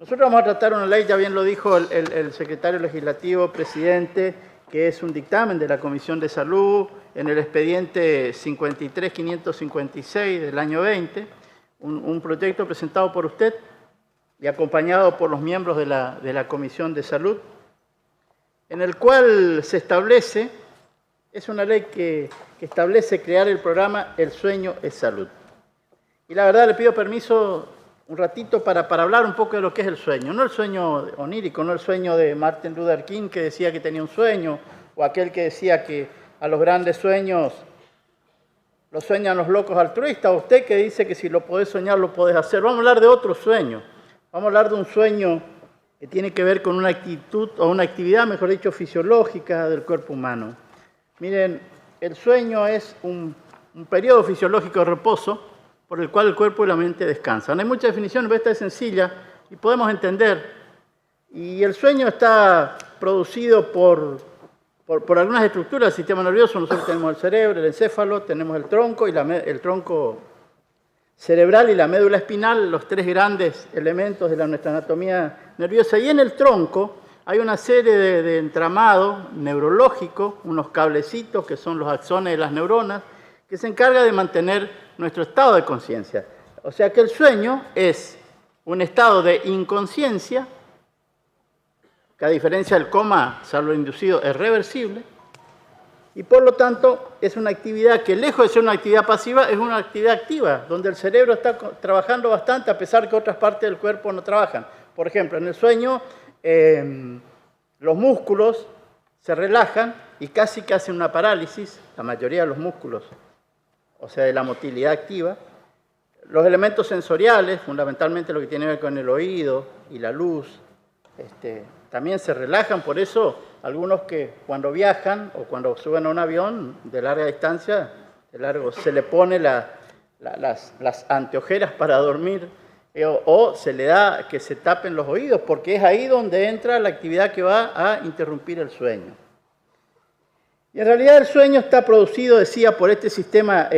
Nosotros vamos a tratar una ley, ya bien lo dijo el secretario legislativo, presidente, que es un dictamen de la Comisión de Salud en el expediente 53.556 del año 20, un proyecto presentado por usted y acompañado por los miembros de la Comisión de Salud, en el cual se establece, es una ley que establece crear el programa El Sueño es Salud. Y la verdad le pido permiso un ratito para hablar un poco de lo que es el sueño. No el sueño onírico, no el sueño de Martin Luther King que decía que tenía un sueño, o aquel que decía que a los grandes sueños los sueñan los locos altruistas, o usted que dice que si lo podés soñar lo podés hacer. Vamos a hablar de otro sueño. Vamos a hablar de un sueño que tiene que ver con una actitud, o una actividad, mejor dicho, fisiológica del cuerpo humano. Miren, el sueño es un periodo fisiológico de reposo por el cual el cuerpo y la mente descansan. Hay muchas definiciones, pero esta es sencilla y podemos entender. Y el sueño está producido por algunas estructuras del sistema nervioso. Nosotros tenemos el cerebro, el encéfalo, tenemos el tronco cerebral y la médula espinal, los tres grandes elementos de nuestra anatomía nerviosa. Y en el tronco hay una serie de entramado neurológico, unos cablecitos que son los axones de las neuronas, que se encarga de mantener nuestro estado de conciencia. O sea que el sueño es un estado de inconsciencia, que a diferencia del coma, salvo inducido, es reversible, y por lo tanto es una actividad que, lejos de ser una actividad pasiva, es una actividad activa, donde el cerebro está trabajando bastante a pesar que otras partes del cuerpo no trabajan. Por ejemplo, en el sueño los músculos se relajan y casi que hacen una parálisis, la mayoría de los músculos, o sea, de la motilidad activa. Los elementos sensoriales, fundamentalmente lo que tiene que ver con el oído y la luz, también se relajan. Por eso, algunos que cuando viajan o cuando suben a un avión de larga distancia, se le pone las anteojeras para dormir o se le da que se tapen los oídos, porque es ahí donde entra la actividad que va a interrumpir el sueño. Y en realidad el sueño está producido, decía, por este sistema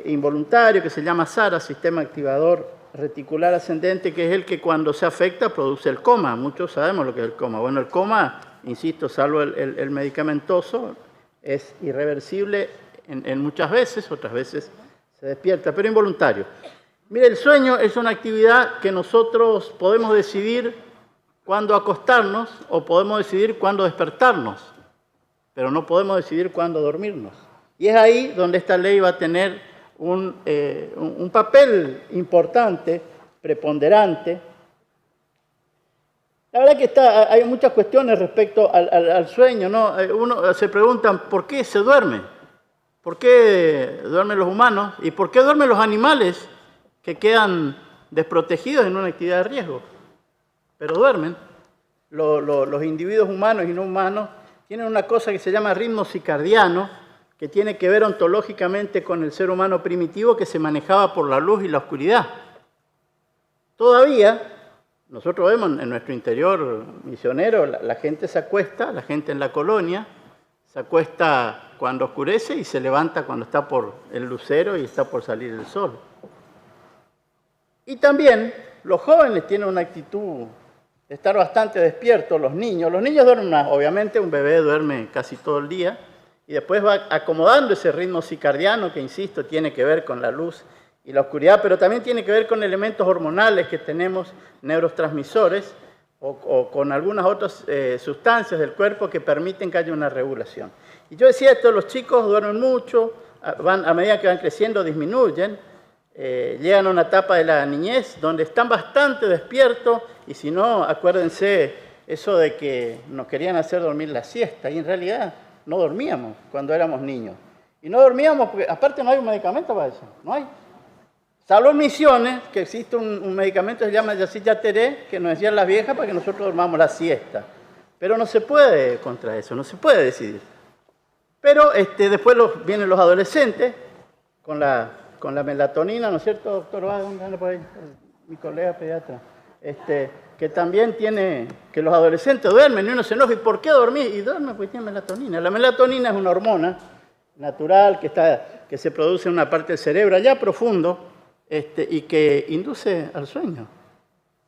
involuntario que se llama SARA, sistema activador reticular ascendente, que es el que cuando se afecta produce el coma. Muchos sabemos lo que es el coma. Bueno, el coma, insisto, salvo el medicamentoso, es irreversible en muchas veces, otras veces se despierta, pero involuntario. Mire, el sueño es una actividad que nosotros podemos decidir cuándo acostarnos o podemos decidir cuándo despertarnos, pero no podemos decidir cuándo dormirnos. Y es ahí donde esta ley va a tener un papel importante, preponderante. La verdad que hay muchas cuestiones respecto al sueño, ¿no? Uno se pregunta, ¿por qué se duerme? ¿Por qué duermen los humanos? ¿Y por qué duermen los animales que quedan desprotegidos en una actividad de riesgo? Pero duermen. Los individuos humanos y no humanos tienen una cosa que se llama ritmo circadiano, que tiene que ver ontológicamente con el ser humano primitivo que se manejaba por la luz y la oscuridad. Todavía, nosotros vemos en nuestro interior misionero, la gente se acuesta, la gente en la colonia, se acuesta cuando oscurece y se levanta cuando está por el lucero y está por salir el sol. Y también los jóvenes tienen una actitud de estar bastante despiertos, los niños. Los niños duermen más, obviamente un bebé duerme casi todo el día y después va acomodando ese ritmo circadiano que, insisto, tiene que ver con la luz y la oscuridad, pero también tiene que ver con elementos hormonales que tenemos, neurotransmisores, o con algunas otras sustancias del cuerpo que permiten que haya una regulación. Y yo decía esto, los chicos duermen mucho, a medida que van creciendo disminuyen, llegan a una etapa de la niñez donde están bastante despiertos, y si no, acuérdense eso de que nos querían hacer dormir la siesta, y en realidad no dormíamos cuando éramos niños. Y no dormíamos porque aparte no hay un medicamento para eso, no hay. Salvo en Misiones, que existe un medicamento que se llama Yacit Yateré, que nos decían las viejas para que nosotros dormamos la siesta. Pero no se puede contra eso, no se puede decidir. Pero después vienen los adolescentes con la melatonina, ¿no es cierto, doctor? ¿Dónde anda por ahí? Mi colega pediatra. Que también tiene, que los adolescentes duermen y uno se enoja. ¿Y por qué dormir? Y duerme porque tiene melatonina. La melatonina es una hormona natural que se produce en una parte del cerebro allá profundo y que induce al sueño.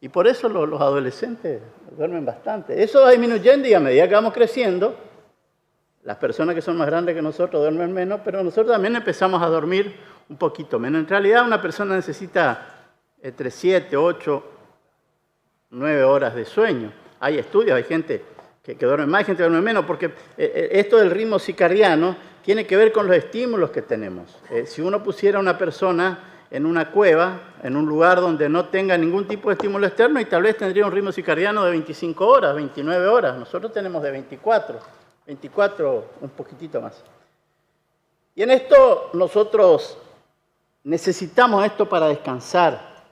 Y por eso los adolescentes duermen bastante. Eso va disminuyendo y a medida que vamos creciendo, las personas que son más grandes que nosotros duermen menos, pero nosotros también empezamos a dormir un poquito menos. En realidad una persona necesita entre 7, 8, 9 horas de sueño. Hay estudios, hay gente que duerme más, hay gente que duerme menos, porque esto del ritmo circadiano tiene que ver con los estímulos que tenemos. Si uno pusiera a una persona en una cueva, en un lugar donde no tenga ningún tipo de estímulo externo, y tal vez tendría un ritmo circadiano de 25 horas, 29 horas. Nosotros tenemos de 24 un poquitito más. Y en esto nosotros necesitamos esto para descansar.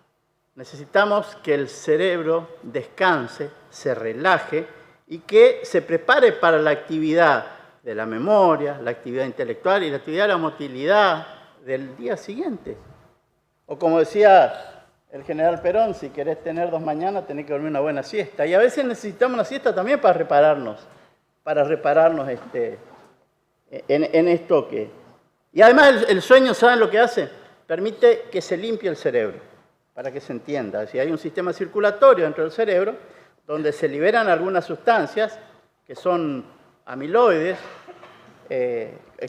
Necesitamos que el cerebro descanse, se relaje y que se prepare para la actividad de la memoria, la actividad intelectual y la actividad de la motilidad del día siguiente. O como decía el general Perón, si querés tener 2 mañanas, tenés que dormir una buena siesta. Y a veces necesitamos una siesta también para repararnos en esto que... Y además el sueño, ¿saben lo que hace? Permite que se limpie el cerebro, para que se entienda. Si hay un sistema circulatorio dentro del cerebro, donde se liberan algunas sustancias que son amiloides,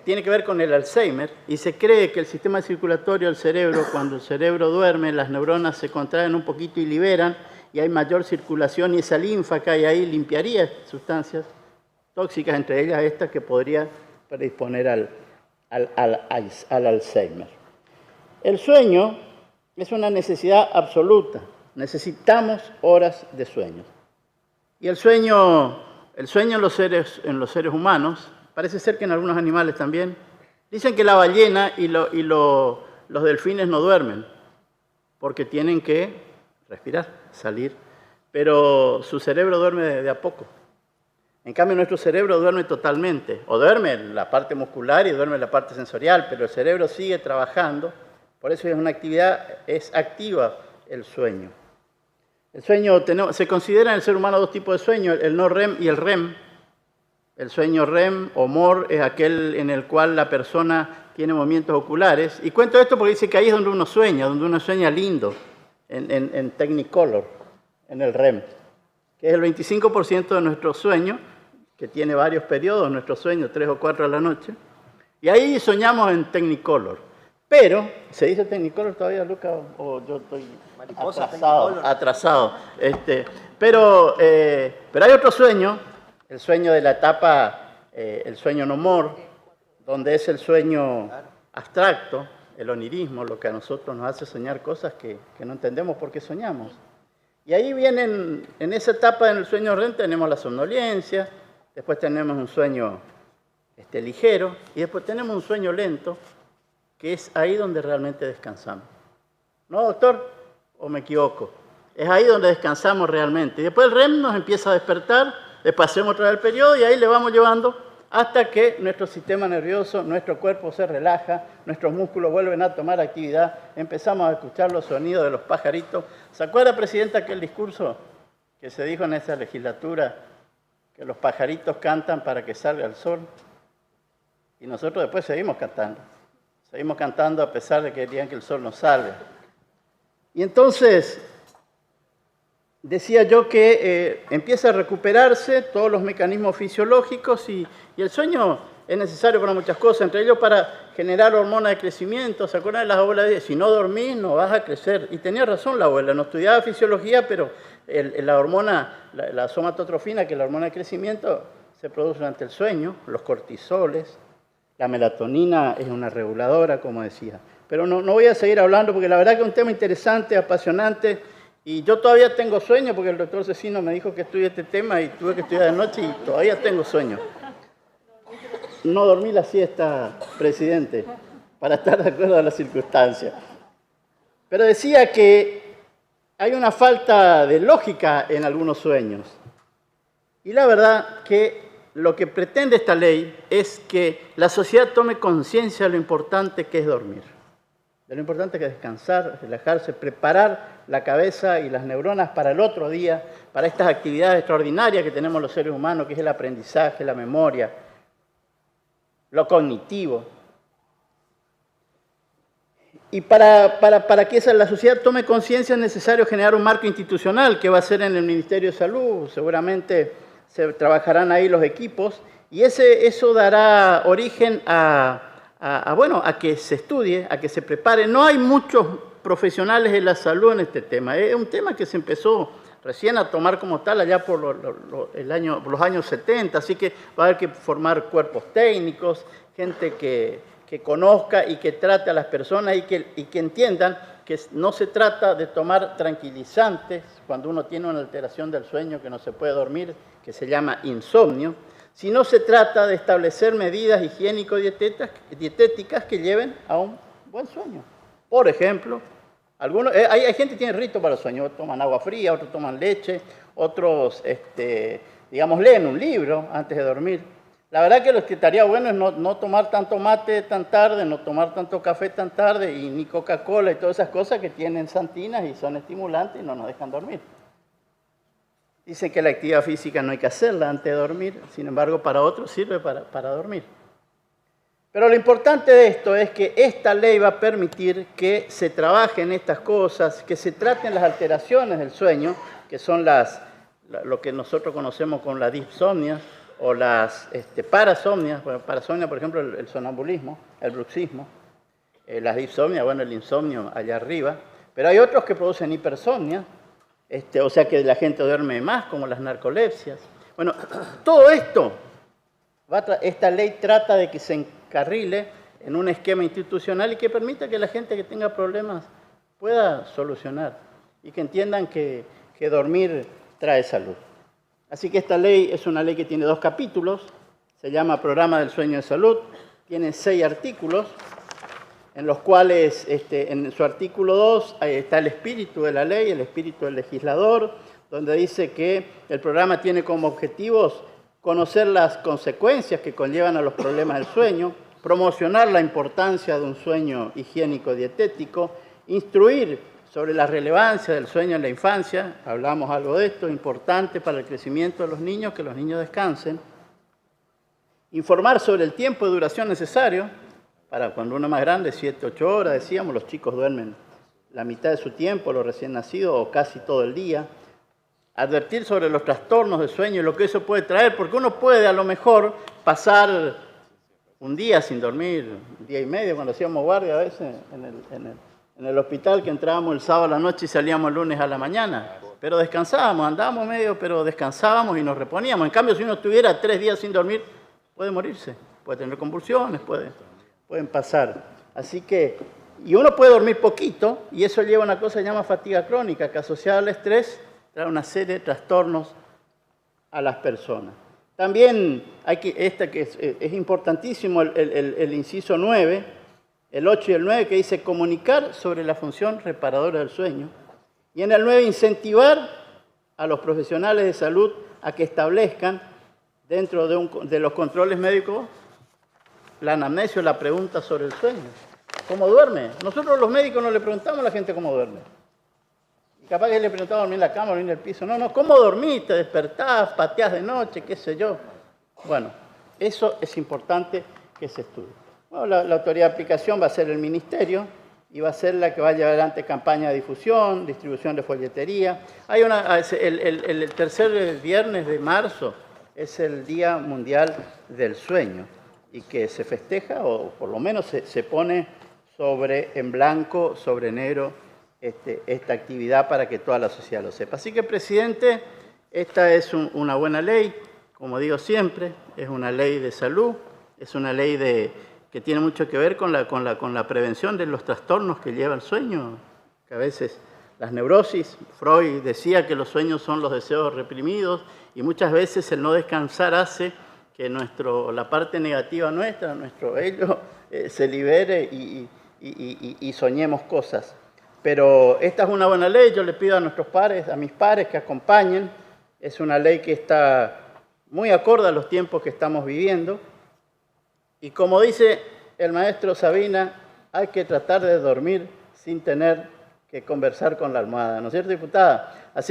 tiene que ver con el Alzheimer, y se cree que el sistema circulatorio del cerebro, cuando el cerebro duerme, las neuronas se contraen un poquito y liberan, y hay mayor circulación, y esa linfa que hay ahí limpiaría sustancias tóxicas, entre ellas estas que podría predisponer al Alzheimer. El sueño es una necesidad absoluta. Necesitamos horas de sueño. Y el sueño en los seres humanos, parece ser que en algunos animales también, dicen que la ballena y los delfines no duermen, porque tienen que respirar, salir, pero su cerebro duerme de a poco. En cambio, nuestro cerebro duerme totalmente, o duerme la parte muscular y duerme la parte sensorial, pero el cerebro sigue trabajando, por eso es una actividad, es activa el sueño. El sueño, se considera en el ser humano 2 tipos de sueño, el no REM y el REM. El sueño REM o MOR es aquel en el cual la persona tiene movimientos oculares. Y cuento esto porque dice que ahí es donde uno sueña lindo, en Technicolor, en el REM, que es el 25% de nuestro sueño, que tiene varios periodos, nuestro sueño, 3 o 4 a la noche. Y ahí soñamos en Technicolor. Pero, ¿se dice Technicolor todavía, Luca? ¿O yo estoy atrasado? Pero hay otro sueño, el sueño de la etapa, el sueño no MOR, donde es el sueño abstracto, el onirismo, lo que a nosotros nos hace soñar cosas que no entendemos por qué soñamos. Y ahí vienen, en esa etapa en el sueño REM tenemos la somnolencia, después tenemos un sueño ligero y después tenemos un sueño lento, que es ahí donde realmente descansamos. ¿No, doctor? ¿O me equivoco? Es ahí donde descansamos realmente. Y después el REM nos empieza a despertar, después hacemos otra vez el periodo y ahí le vamos llevando hasta que nuestro sistema nervioso, nuestro cuerpo se relaja, nuestros músculos vuelven a tomar actividad, empezamos a escuchar los sonidos de los pajaritos. ¿Se acuerda, Presidenta, aquel discurso que se dijo en esa legislatura, que los pajaritos cantan para que salga el sol? Y nosotros después seguimos cantando a pesar de que querían que el sol no salga. Y entonces, decía yo que empieza a recuperarse todos los mecanismos fisiológicos y el sueño es necesario para muchas cosas, entre ellos para generar hormonas de crecimiento. ¿Se acuerdan de las abuelas? Si no dormís, no vas a crecer. Y tenía razón la abuela, no estudiaba fisiología, pero la hormona, la somatotrofina, que es la hormona de crecimiento, se produce durante el sueño, los cortisoles. La melatonina es una reguladora, como decía. Pero no voy a seguir hablando porque la verdad que es un tema interesante, apasionante. Y yo todavía tengo sueño porque el doctor Cecino me dijo que estudie este tema y tuve que estudiar de noche y todavía tengo sueño. No dormí la siesta, presidente, para estar de acuerdo a las circunstancias. Pero decía que hay una falta de lógica en algunos sueños. Y la verdad que lo que pretende esta ley es que la sociedad tome conciencia de lo importante que es dormir, de lo importante que es descansar, relajarse, preparar la cabeza y las neuronas para el otro día, para estas actividades extraordinarias que tenemos los seres humanos, que es el aprendizaje, la memoria, lo cognitivo. Y para que la sociedad tome conciencia es necesario generar un marco institucional que va a ser en el Ministerio de Salud. Seguramente se trabajarán ahí los equipos y eso dará origen a que se estudie, a que se prepare. No hay muchos profesionales de la salud en este tema. Es un tema que se empezó recién a tomar como tal allá por los años 70, así que va a haber que formar cuerpos técnicos, gente que conozca y que trate a las personas y que entiendan que no se trata de tomar tranquilizantes cuando uno tiene una alteración del sueño que no se puede dormir, que se llama insomnio, sino se trata de establecer medidas higiénico-dietéticas que lleven a un buen sueño. Por ejemplo, hay gente que tiene rito para el sueño, otros toman agua fría, otros toman leche, otros, leen un libro antes de dormir. La verdad que lo que estaría bueno es no tomar tanto mate tan tarde, no tomar tanto café tan tarde y ni Coca-Cola y todas esas cosas que tienen santinas y son estimulantes y no nos dejan dormir. Dicen que la actividad física no hay que hacerla antes de dormir, sin embargo para otros sirve para dormir. Pero lo importante de esto es que esta ley va a permitir que se trabajen estas cosas, que se traten las alteraciones del sueño, que son lo que nosotros conocemos como la disipnea, o las parasomnias, parasomnia, por ejemplo, el sonambulismo, el bruxismo, las disipnias, el insomnio allá arriba, pero hay otros que producen hipersomnia, o sea que la gente duerme más, como las narcolepsias. Bueno, todo esto, esta ley trata de que se encarrile en un esquema institucional y que permita que la gente que tenga problemas pueda solucionar y que entiendan que dormir trae salud. Así que esta ley es una ley que tiene 2 capítulos, se llama Programa del Sueño de Salud, tiene 6 artículos, en los cuales en su artículo 2 está el espíritu de la ley, el espíritu del legislador, donde dice que el programa tiene como objetivos conocer las consecuencias que conllevan a los problemas del sueño, promocionar la importancia de un sueño higiénico-dietético, instruir sobre la relevancia del sueño en la infancia, hablamos algo de esto, importante para el crecimiento de los niños, que los niños descansen. Informar sobre el tiempo de duración necesario, para cuando uno es más grande, 7, 8 horas, decíamos, los chicos duermen la mitad de su tiempo, los recién nacidos, o casi todo el día. Advertir sobre los trastornos de sueño y lo que eso puede traer, porque uno puede a lo mejor pasar un día sin dormir, un día y medio, cuando hacíamos guardia a veces en el hospital, que entrábamos el sábado a la noche y salíamos el lunes a la mañana, pero descansábamos, andábamos medio, pero descansábamos y nos reponíamos. En cambio, si uno estuviera 3 días sin dormir, puede morirse, puede tener convulsiones, pueden pasar. Así que, y uno puede dormir poquito, y eso lleva a una cosa que se llama fatiga crónica, que asociada al estrés trae una serie de trastornos a las personas. También es importantísimo el inciso 9, el 8 y el 9, que dice comunicar sobre la función reparadora del sueño. Y en el 9, incentivar a los profesionales de salud a que establezcan dentro de los controles médicos la anamnesia, la pregunta sobre el sueño. ¿Cómo duerme? Nosotros los médicos no le preguntamos a la gente cómo duerme. Y capaz que le preguntaba dormir en la cama, dormir en el piso. No, ¿cómo dormís? ¿Te despertás? ¿Pateás de noche? ¿Qué sé yo? Bueno, eso es importante que se estudie. Bueno, la autoridad de aplicación va a ser el ministerio y va a ser la que va a llevar adelante campaña de difusión, distribución de folletería. El tercer viernes de marzo es el Día Mundial del Sueño y que se festeja, o por lo menos se pone en blanco, sobre negro, esta actividad para que toda la sociedad lo sepa. Así que, presidente, esta es una buena ley, como digo siempre, es una ley de salud, es una ley que tiene mucho que ver con la prevención de los trastornos que lleva el sueño, que a veces las neurosis, Freud decía que los sueños son los deseos reprimidos y muchas veces el no descansar hace que la parte negativa nuestra, nuestro ello, se libere y soñemos cosas. Pero esta es una buena ley, yo le pido a mis pares que acompañen, es una ley que está muy acorde a los tiempos que estamos viviendo. Y como dice el maestro Sabina, hay que tratar de dormir sin tener que conversar con la almohada, ¿no es cierto, diputada? Así